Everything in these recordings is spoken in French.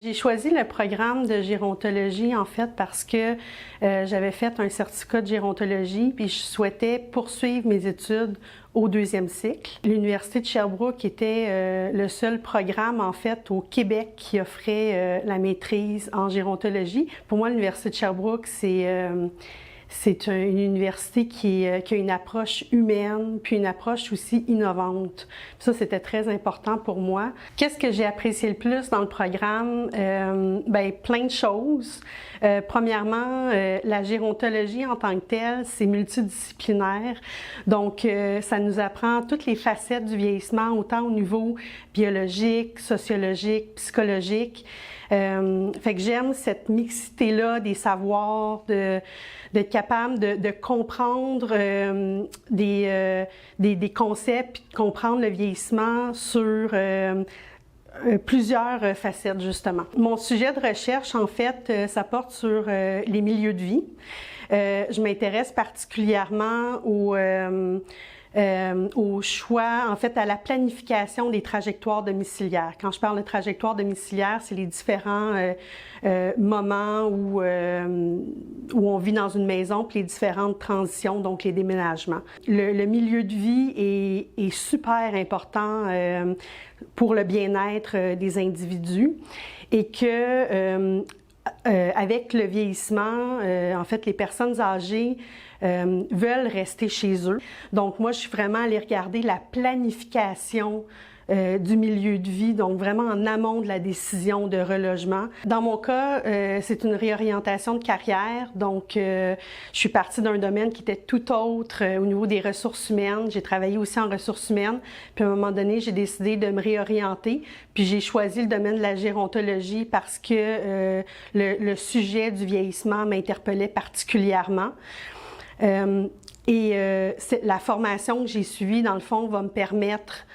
J'ai choisi le programme de gérontologie en fait parce que j'avais fait un certificat de gérontologie puis je souhaitais poursuivre mes études au deuxième cycle. L'Université de Sherbrooke était le seul programme en fait au Québec qui offrait la maîtrise en gérontologie. Pour moi, l'Université de Sherbrooke, c'est une université qui a une approche humaine, puis une approche aussi innovante. Puis ça, c'était très important pour moi. Qu'est-ce que j'ai apprécié le plus dans le programme? Plein de choses. Premièrement, la gérontologie en tant que telle, c'est multidisciplinaire. Donc, ça nous apprend toutes les facettes du vieillissement, autant au niveau biologique, sociologique, psychologique. Fait que j'aime cette mixité-là des savoirs, d'être capable de comprendre des concepts, puis de comprendre le vieillissement sur plusieurs facettes, justement. Mon sujet de recherche, en fait, ça porte sur les milieux de vie. Je m'intéresse particulièrement au choix, en fait, à la planification des trajectoires domiciliaires. Quand je parle de trajectoire domiciliaire, c'est les différents moments où on vit dans une maison, puis les différentes transitions, donc les déménagements. Le milieu de vie est super important pour le bien-être des individus et que avec le vieillissement, en fait, les personnes âgées veulent rester chez eux. Donc, moi, je suis vraiment allée regarder la planification du milieu de vie, donc vraiment en amont de la décision de relogement. Dans mon cas, c'est une réorientation de carrière, donc je suis partie d'un domaine qui était tout autre au niveau des ressources humaines. J'ai travaillé aussi en ressources humaines, puis à un moment donné, j'ai décidé de me réorienter, puis j'ai choisi le domaine de la gérontologie parce que le sujet du vieillissement m'interpellait particulièrement. La formation que j'ai suivie, dans le fond, va me permettre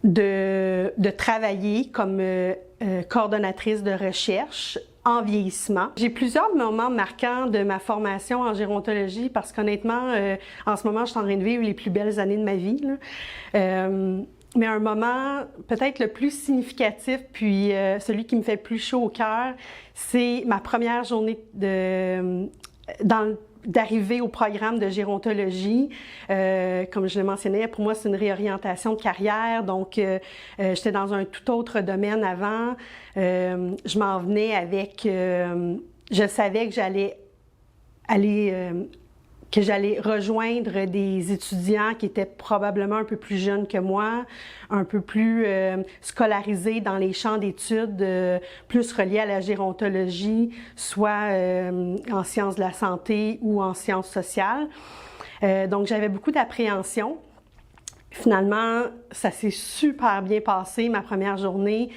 de travailler comme coordonnatrice de recherche en vieillissement. J'ai plusieurs moments marquants de ma formation en gérontologie parce qu'honnêtement, en ce moment, je suis en train de vivre les plus belles années de ma vie, là. Mais un moment peut-être le plus significatif, puis celui qui me fait le plus chaud au cœur, c'est ma première journée d'arriver au programme de gérontologie. Comme je le mentionnais, pour moi, c'est une réorientation de carrière. Donc, j'étais dans un tout autre domaine avant. Je m'en venais avec... je savais que j'allais rejoindre des étudiants qui étaient probablement un peu plus jeunes que moi, un peu plus scolarisés dans les champs d'études, plus reliés à la gérontologie, soit en sciences de la santé ou en sciences sociales. Donc, j'avais beaucoup d'appréhension. Finalement, ça s'est super bien passé, ma première journée.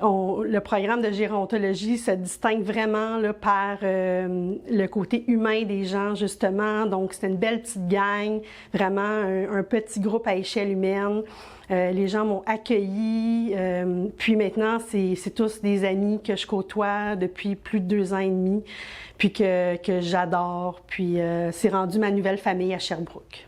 Le programme de gérontologie se distingue vraiment là, par le côté humain des gens, justement. Donc, c'était une belle petite gang, vraiment un petit groupe à échelle humaine. Les gens m'ont accueilli, puis maintenant, c'est tous des amis que je côtoie depuis plus de 2 ans et demi, puis que j'adore. Puis, c'est rendu ma nouvelle famille à Sherbrooke.